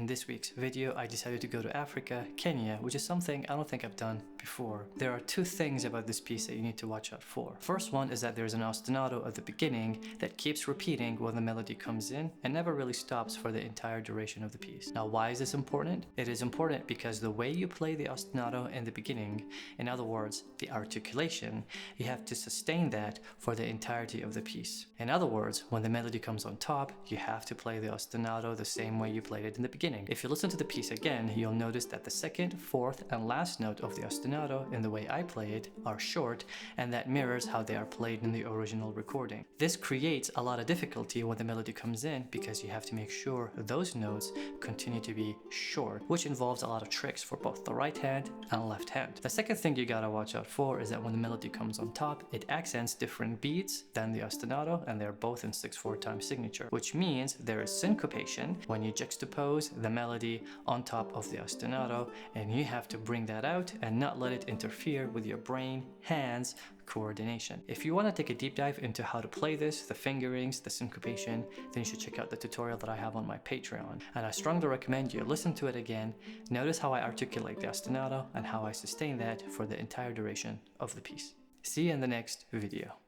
this week's video, I decided to go to Africa, Kenya, which is something I don't think I've done before. There are two things about this piece that you need to watch out for. First one is that there's an ostinato at the beginning that keeps repeating when the melody comes in and never really stops for the entire duration of the piece. Now, why is this important? It is important because the way you play the ostinato in the beginning, in other words, the articulation, you have to sustain that for the entirety of the piece. In other words, when the melody comes on top, you have to play the ostinato the same way you played it in the beginning. If you listen to the piece again, you'll notice that the second, fourth, and last note of the ostinato in the way I play it are short, and that mirrors how they are played in the original recording. This creates a lot of difficulty when the melody comes in because you have to make sure those notes continue to be short, which involves a lot of tricks for both the right hand and left hand. The second thing you gotta watch out for is that when the melody comes on top, it accents different beats than the ostinato, and they're both in 6/4 time signature, which means there is syncopation when you juxtapose the melody on top of the ostinato, and you have to bring that out and not let it interfere with your brain, hands, coordination. If you want to take a deep dive into how to play this, the fingerings, the syncopation, then you should check out the tutorial that I have on my Patreon. And I strongly recommend you listen to it again, notice how I articulate the ostinato and how I sustain that for the entire duration of the piece. See you in the next video.